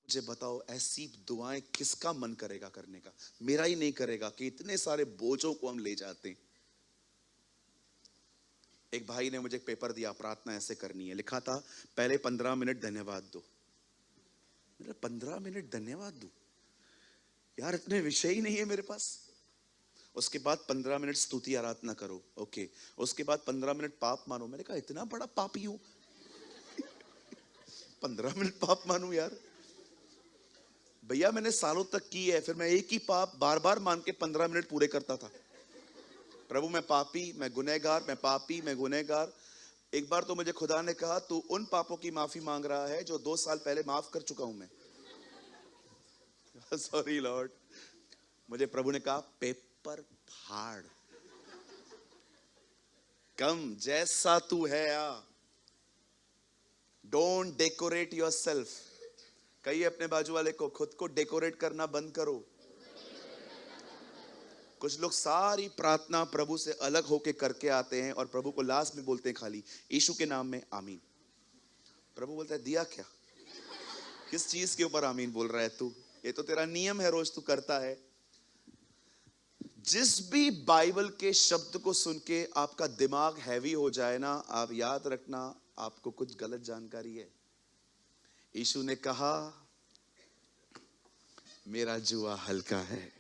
मुझे बताओ, ऐसी दुआएं किसका मन करेगा करने का? मेरा ही नहीं करेगा कि इतने सारे बोझों को हम ले जाते हैं। एक भाई ने मुझे एक पेपर दिया, प्रार्थना ऐसे करनी है। लिखा था पहले 15 मिनट धन्यवाद दो। मेरा 15 मिनट धन्यवाद दो यार, इतने विषय ही नहीं है मेरे पास। उसके बाद 15 मिनट स्तुति आराधना करो, ओके। उसके बाद 15 मिनट पाप मानो। मैंने कहा इतना बड़ा पापी हूं 15 मिनट पाप मानूं यार? भैया मैंने सालों तक की है, फिर मैं एक ही पाप बार बार मान के 15 मिनट पूरे करता था। प्रभु मैं पापी, मैं गुनहगार, मैं पापी, मैं गुनहगार। एक बार तो मुझे खुदा ने कहा तू उन पापों की माफी मांग रहा है जो 2 साल पहले माफ कर चुका हूं मैं। Sorry Lord. मुझे प्रभु ने कहा पेपर फाड़, कम जैसा तू है आ, डोंट डेकोरेट योर सेल्फ। कहिए अपने बाजू वाले को, खुद को डेकोरेट करना बंद करो। कुछ लोग सारी प्रार्थना प्रभु से अलग होके करके आते हैं और प्रभु को लास्ट में बोलते हैं खाली यीशु के नाम में आमीन। प्रभु बोलता है दिया क्या? किस चीज के ऊपर आमीन बोल रहा है तू? ये तो तेरा नियम है, रोज तू करता है। जिस भी बाइबल के शब्द को सुन के आपका दिमाग हैवी हो जाए ना, आप याद रखना आपको कुछ गलत जानकारी है। यीशु ने कहा मेरा जुआ हल्का है।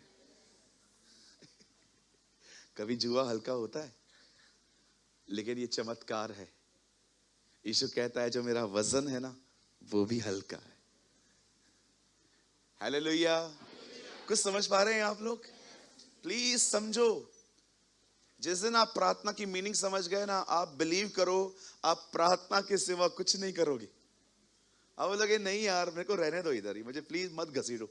कभी जुआ हल्का होता है? लेकिन ये चमत्कार है। यीशु कहता है जो मेरा वजन है ना वो भी हल्का है। हालेलुया। कुछ समझ पा रहे हैं आप लोग? प्लीज समझो। जिस दिन आप प्रार्थना की मीनिंग समझ गए ना, आप बिलीव करो आप प्रार्थना के सिवा कुछ नहीं करोगे। अब लगे नहीं यार मेरे को रहने दो इधर ही, मुझे प्लीज मत घसीटो।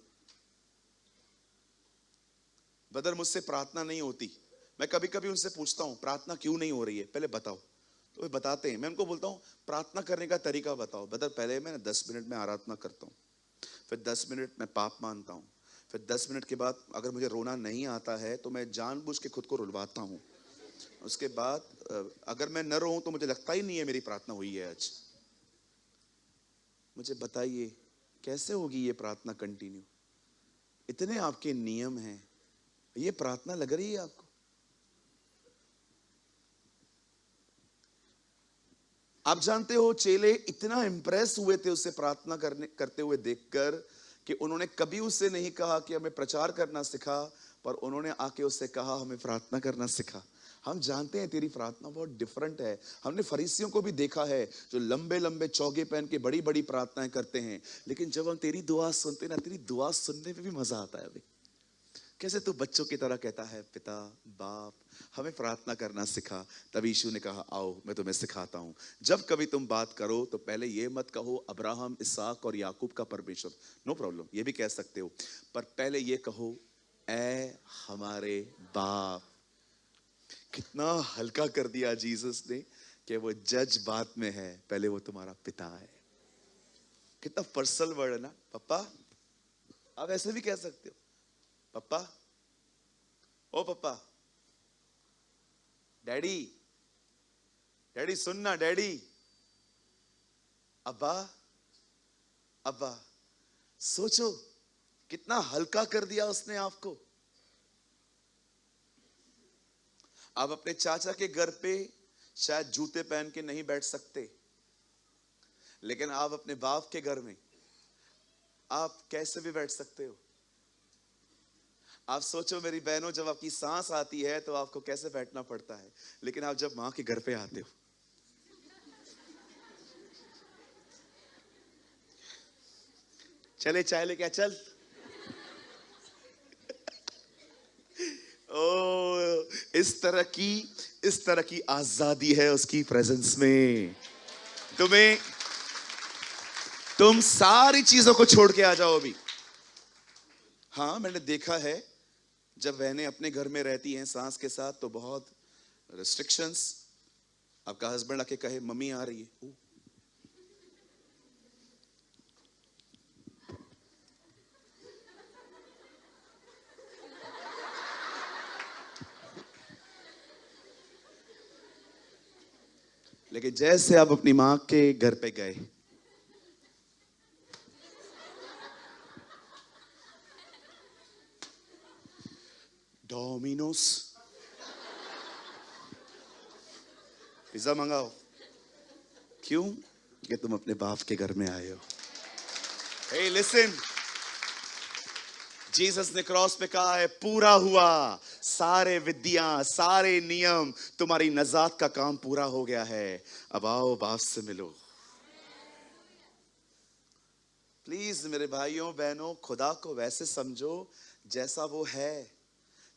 ब्रदर मुझसे प्रार्थना नहीं होती। मैं कभी कभी उनसे पूछता हूं प्रार्थना क्यों नहीं हो रही है, पहले बताओ। तो वे बताते हैं। मैं उनको बोलता हूं प्रार्थना करने का तरीका बताओ। ब्रदर पहले मैं 10 मिनट में आराधना करता हूं, फिर 10 मिनट मैं पाप मानता हूं, फिर 10 मिनट के बाद अगर मुझे रोना नहीं आता है तो मैं जानबूझ के खुद को रुलवाता हूं। उसके बाद अगर मैं न रोऊं तो मुझे लगता ही नहीं है मेरी प्रार्थना हुई है आज। मुझे बताइए कैसे होगी ये प्रार्थना कंटिन्यू? इतने आपके नियम हैं, ये प्रार्थना लग रही है आपको? आप जानते हो चेले इतना इंप्रेस हुए थे उससे प्रार्थना करते हुए देखकर कि उन्होंने कभी उससे नहीं कहा कि हमें प्रचार करना सिखा, पर उन्होंने आके उससे कहा हमें प्रार्थना करना सिखा। हम जानते हैं तेरी प्रार्थना बहुत डिफरेंट है। हमने फरीसियों को भी देखा है जो लंबे लंबे चौगे पहन के बड़ी बड़ी प्रार्थनाएं करते हैं, लेकिन जब हम तेरी दुआ सुनते ना, तेरी दुआ सुनने में भी मजा आता है। अभी कैसे तू बच्चों की तरह कहता है पिता बाप हमें प्रार्थना करना सिखा। तब यीशु ने कहा आओ मैं तुम्हें सिखाता हूं। जब कभी तुम बात करो तो पहले ये मत कहो अब्राहम इसहाक और याकूब का परमेश्वर, नो प्रॉब्लम, ये भी कह सकते हो, पर पहले ये कहो ऐ हमारे बाप। कितना हल्का कर दिया जीसस ने कि वो जज बात में है, पहले वो तुम्हारा पिता है। कितना पर्सनल वर्ड है ना, पापा। आप ऐसे भी कह सकते हो पप्पा, ओ पप्पा, डैडी, डैडी सुनना, डैडी, अब्बा, अब्बा। सोचो कितना हल्का कर दिया उसने आपको। आप अपने चाचा के घर पे शायद जूते पहन के नहीं बैठ सकते, लेकिन आप अपने बाप के घर में आप कैसे भी बैठ सकते हो। आप सोचो मेरी बहनों, जब आपकी सांस आती है तो आपको कैसे बैठना पड़ता है, लेकिन आप जब मां के घर पे आते हो, चले चाय लेके चल, ओ इस तरह की आजादी है उसकी प्रेजेंस में। तुम्हें तुम सारी चीजों को छोड़ के आ जाओ अभी। हाँ मैंने देखा है जब बहनें अपने घर में रहती हैं सास के साथ तो बहुत रिस्ट्रिक्शंस। आपका हस्बैंड आके कहे मम्मी आ रही है, लेकिन जैसे आप अपनी मां के घर पे गए, डोमिनोस पिज्जा मंगाओ। क्यों? कि तुम अपने बाप के घर में आए हो। Hey, listen. जीसस ने क्रॉस पे कहा है पूरा हुआ, सारे विधियां सारे नियम, तुम्हारी नजात का काम पूरा हो गया है, अब आओ बाप से मिलो। प्लीज मेरे भाइयों बहनों, खुदा को वैसे समझो जैसा वो है।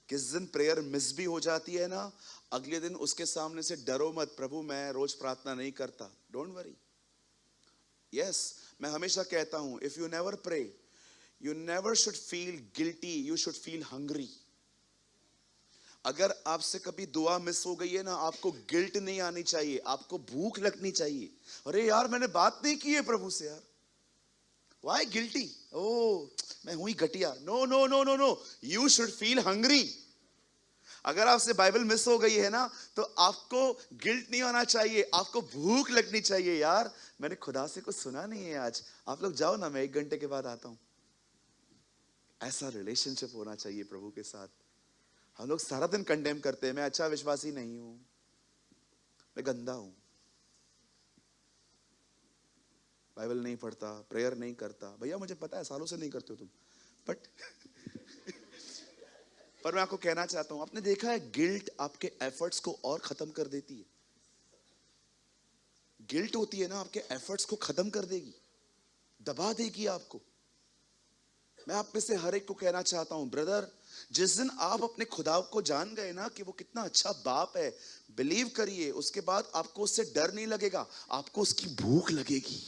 किस दिन प्रेयर मिस भी हो जाती है ना, अगले दिन उसके सामने से डरो मत, प्रभु मैं रोज प्रार्थना नहीं करता, डोंट वरी। यस, मैं हमेशा कहता हूं, if you never pray you never should feel guilty, you should feel hungry. अगर आपसे कभी दुआ मिस हो गई है ना, आपको गिल्ट नहीं आनी चाहिए, आपको भूख लगनी चाहिए। अरे यार मैंने बात नहीं की है प्रभु से यार, why guilty? ओ मैं हुई घटिया। No no no no no, you should feel hungry. अगर आपसे बाइबल मिस हो गई है ना, तो आपको गिल्ट नहीं होना चाहिए, आपको भूख लगनी चाहिए। यार मैंने खुदा से कुछ सुना नहीं है आज, आप लोग जाओ ना, मैं 1 घंटे के बाद आता हूं। ऐसा रिलेशनशिप होना चाहिए प्रभु के साथ। हम लोग सारा दिन कंडेम करते हैं, मैं अच्छा विश्वासी नहीं हूं, मैं गंदा हूं, बाइबल नहीं पढ़ता, प्रेयर नहीं करता। भैया मुझे पता है सालों से नहीं करते हो तुम, बट पर मैं आपको कहना चाहता हूं, आपने देखा है गिल्ट आपके एफर्ट्स को और खत्म कर देती है। गिल्ट होती है ना, आपके एफर्ट्स को खत्म कर देगी, दबा देगी आपको। मैं आप में से हर एक को कहना चाहता हूं, ब्रदर, जिस दिन आप अपने खुदा को जान गए ना कि वो कितना अच्छा बाप है, बिलीव करिए उसके बाद आपको उससे डर नहीं लगेगा, आपको उसकी भूख लगेगी।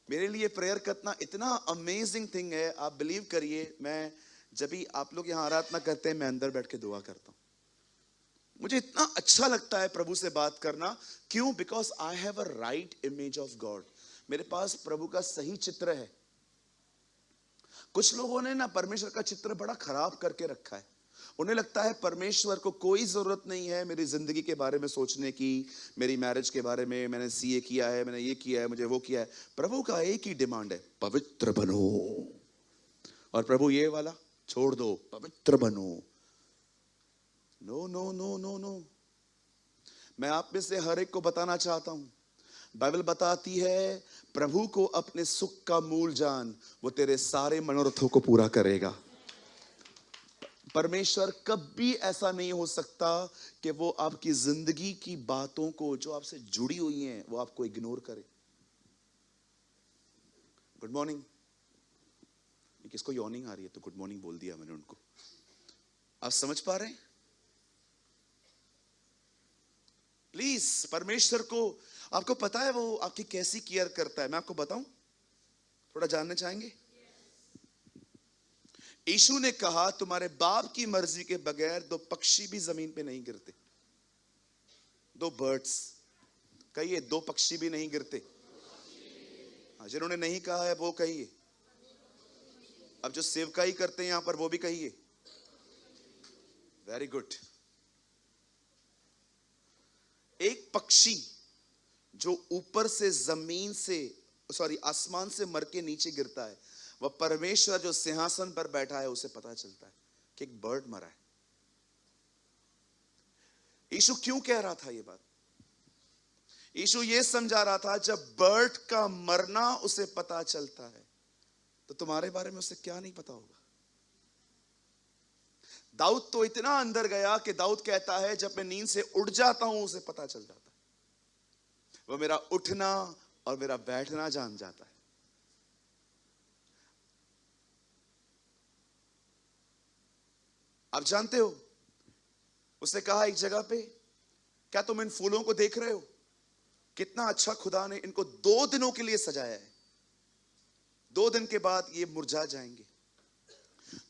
मेरे लिए प्रेयर करना इतना अमेजिंग थिंग है, आप बिलीव करिए। मैं जब भी आप लोग यहां आराधना करते हैं, मैं अंदर बैठ के दुआ करता हूं। मुझे इतना अच्छा लगता है प्रभु से बात करना। क्यों? Because I have a right image of God. मेरे पास प्रभु का सही चित्र है। कुछ लोगों ने ना परमेश्वर का चित्र बड़ा खराब करके रखा है। उन्हें लगता है परमेश्वर को कोई जरूरत नहीं है मेरी जिंदगी के बारे में सोचने की, मेरी मैरिज के बारे में, मैंने सीए किया है, मैंने ये किया है, मुझे वो किया है। प्रभु का एक ही डिमांड है, पवित्र बनो। और प्रभु ये वाला छोड़ दो, पवित्र बनो। No no no no no. मैं आप में से हर एक को बताना चाहता हूं, बाइबल बताती है प्रभु को अपने सुख का मूल जान, वो तेरे सारे मनोरथों को पूरा करेगा। परमेश्वर कभी ऐसा नहीं हो सकता कि वो आपकी जिंदगी की बातों को जो आपसे जुड़ी हुई हैं वो आपको इग्नोर करे। Good morning. किसको यॉर्निंग आ रही है तो गुड मॉर्निंग बोल दिया मैंने उनको। आप समझ पा रहे हैं? प्लीज, परमेश्वर को, आपको पता है वो आपकी कैसी केयर करता है? मैं आपको बताऊं, थोड़ा जानना चाहेंगे? यीशु ने कहा तुम्हारे बाप की मर्जी के बगैर 2 पक्षी भी जमीन पे नहीं गिरते। 2 बर्ड्स, कहिए 2 पक्षी भी नहीं गिरते। हाँ, जिन्होंने नहीं कहा है वो कहिए। अब जो सेवकाई करते हैं यहां पर वो भी कहिए। Very good. एक पक्षी जो ऊपर से जमीन से, सॉरी आसमान से मर के नीचे गिरता है, वह परमेश्वर जो सिंहासन पर बैठा है उसे पता चलता है कि एक बर्ड मरा है। यीशु क्यों कह रहा था ये बात? यीशु ये समझा रहा था जब बर्ड का मरना उसे पता चलता है तो तुम्हारे बारे में उसे क्या नहीं पता होगा। दाऊद तो इतना अंदर गया कि दाऊद कहता है जब मैं नींद से उठ जाता हूं उसे पता चल जाता है, वो मेरा उठना और मेरा बैठना जान जाता है। आप जानते हो उसने कहा एक जगह पे, क्या तुम इन फूलों को देख रहे हो? कितना अच्छा खुदा ने इनको 2 दिनों के लिए सजाया है, 2 दिन के बाद ये मुरझा जाएंगे।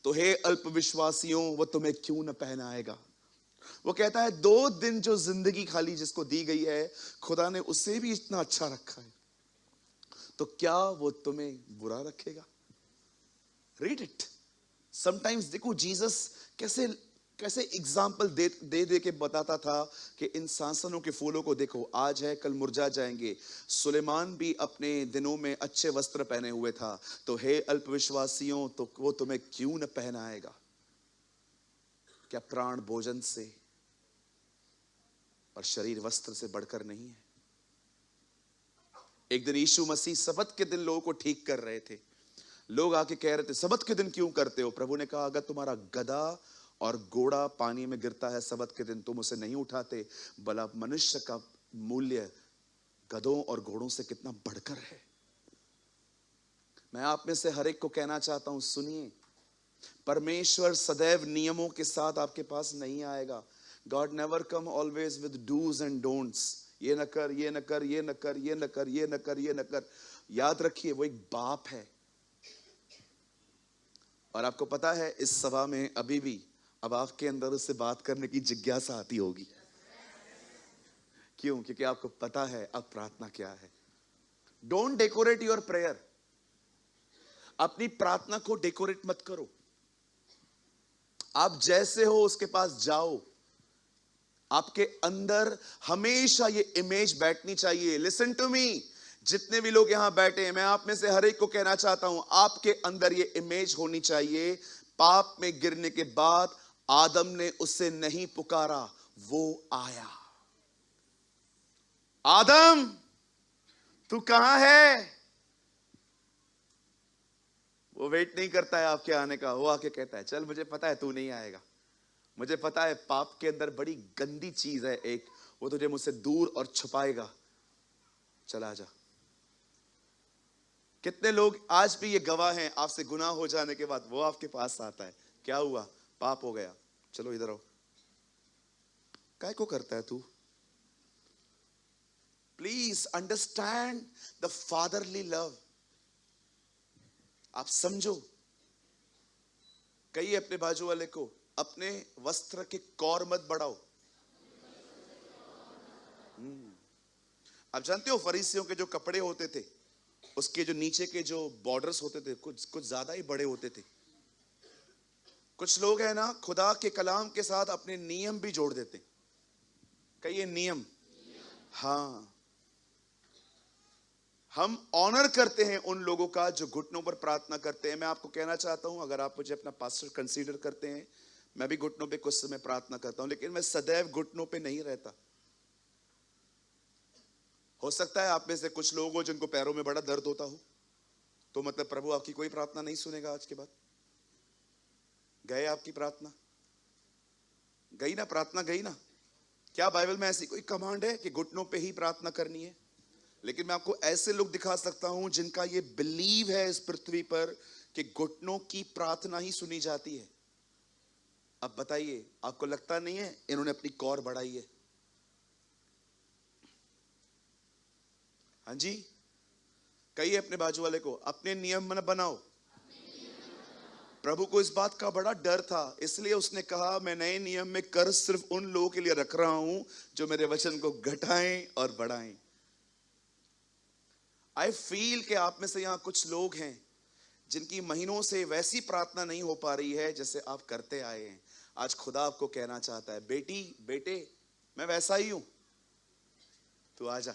तो हे अल्पविश्वासियों, वो तुम्हें क्यों न पहनाएगा। वो कहता है 2 दिन जो जिंदगी खाली जिसको दी गई है, खुदा ने उसे भी इतना अच्छा रखा है, तो क्या वो तुम्हें बुरा रखेगा? Read it. समटाइम्स देखो जीसस कैसे कैसे एग्जाम्पल दे के बताता था कि इन सांसनों के फूलों को देखो, आज है कल मुरझा जाएंगे। सुलेमान भी अपने दिनों में अच्छे वस्त्र पहने हुए था, तो हे अल्पविश्वासियों, तो वो तुम्हें क्यों न पहनाएगा। क्या प्राण भोजन से और शरीर वस्त्र से बढ़कर नहीं है? एक दिन यीशु मसीह सबत के दिन लोगों को ठीक कर रहे थे। लोग आके कह रहे थे, सबत के दिन क्यों करते हो? प्रभु ने कहा, अगर तुम्हारा गधा और घोड़ा पानी में गिरता है सबत के दिन, तुम उसे नहीं उठाते, भला मनुष्य का मूल्य गधों और घोड़ों से कितना बढ़कर है। मैं आप में से हर एक को कहना चाहता हूं, सुनिए, परमेश्वर सदैव नियमों के साथ आपके पास नहीं आएगा। God never come always with do's and don'ts. ये न कर, ये न कर, ये न कर, ये न कर, ये न कर, ये न कर। याद रखिए, वो एक बाप है। और आपको पता है, इस सभा में अभी भी अब आपके अंदर उससे बात करने की जिज्ञासा आती होगी। क्यों? क्योंकि आपको पता है अब प्रार्थना क्या है। Don't decorate your prayer. अपनी प्रार्थना को डेकोरेट मत करो। आप जैसे हो उसके पास जाओ। आपके अंदर हमेशा ये इमेज बैठनी चाहिए। लिसन टू मी, जितने भी लोग यहां बैठे हैं, मैं आप में से हर एक को कहना चाहता हूं, आपके अंदर ये इमेज होनी चाहिए। पाप में गिरने के बाद आदम ने उसे नहीं पुकारा, वो आया। आदम, तू कहां है? वो वेट नहीं करता है आपके आने का। वो आके कहता है, चल मुझे पता है तू नहीं आएगा, मुझे पता है पाप के अंदर बड़ी गंदी चीज है एक, वो तुझे मुझसे दूर और छुपाएगा, चला जा। कितने लोग आज भी ये गवाह हैं, आपसे गुनाह हो जाने के बाद वो आपके पास आता है, क्या हुआ? पाप हो गया, चलो इधर आओ। काय को करता है तू? Please understand the fatherly love. आप समझो। कहिए अपने बाजू वाले को, अपने वस्त्र के कौर मत बढ़ाओ। आप जानते हो फरीसियों के जो कपड़े होते थे, उसके जो नीचे के जो बॉर्डर्स होते थे, कुछ ज्यादा ही बड़े होते थे। कुछ लोग हैं ना, खुदा के कलाम के साथ अपने नियम भी जोड़ देते। कहिए नियम। हाँ, हम ऑनर करते हैं उन लोगों का जो घुटनों पर प्रार्थना करते हैं। मैं आपको कहना चाहता हूं, अगर आप मुझे अपना पास्टर कंसीडर करते हैं, मैं भी घुटनों पे कुछ समय प्रार्थना करता हूं, लेकिन मैं सदैव घुटनों पे नहीं रहता। हो सकता है आप में से कुछ लोग हो जिनको पैरों में बड़ा दर्द होता हो, तो मतलब प्रभु आपकी कोई प्रार्थना नहीं सुनेगा आज के बाद। गए आपकी प्रार्थना? गई ना? प्रार्थना गई ना? क्या बाइबल में ऐसी कोई कमांड है कि घुटनों पे ही प्रार्थना करनी है? लेकिन मैं आपको ऐसे लोग दिखा सकता हूं जिनका ये बिलीव है इस पृथ्वी पर कि घुटनों की प्रार्थना ही सुनी जाती है। अब बताइए, आपको लगता नहीं है इन्होंने अपनी कौर बढ़ाई है? हाँ जी, कहिए अपने बाजू वाले को, अपने नियम न बनाओ। प्रभु को इस बात का बड़ा डर था, इसलिए उसने कहा, मैं नए नियम में कर सिर्फ उन लोगों के लिए रख रहा हूं जो मेरे वचन को घटाएं और बढ़ाएं। आई फील कि आप में से यहां कुछ लोग हैं जिनकी महीनों से वैसी प्रार्थना नहीं हो पा रही है जैसे आप करते आए हैं। आज खुदा आपको कहना चाहता है, बेटी बेटे, मैं वैसा ही हूं, तू आजा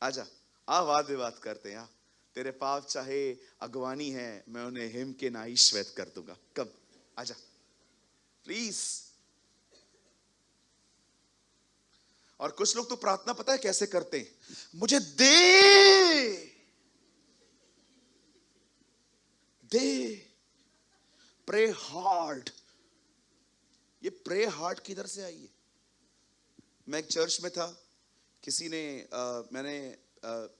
आजा। आ वाद विवाद करते हैं, तेरे पाप चाहे अगवानी है, मैं उन्हें हिम के नाई श्वेत कर दूंगा। कब? आजा प्लीज। और कुछ लोग तो प्रार्थना पता है कैसे करते हैं, मुझे दे प्रे हार्ड। ये प्रे हार्ड किधर से आई है? मैं एक चर्च में था, किसी ने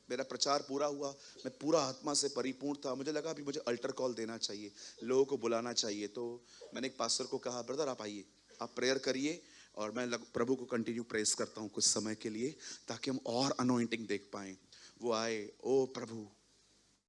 मेरा प्रचार पूरा हुआ, मैं पूरा आत्मा से परिपूर्ण था, मुझे लगा अभी मुझे अल्टर कॉल देना चाहिए, लोगों को बुलाना चाहिए। तो मैंने एक पास्टर को कहा, ब्रदर आप आइए, आप प्रेयर करिए और मैं प्रभु को कंटिन्यू प्रेस करता हूँ कुछ समय के लिए, ताकि हम और अनॉइंटिंग देख पाएं। वो आए, ओ प्रभु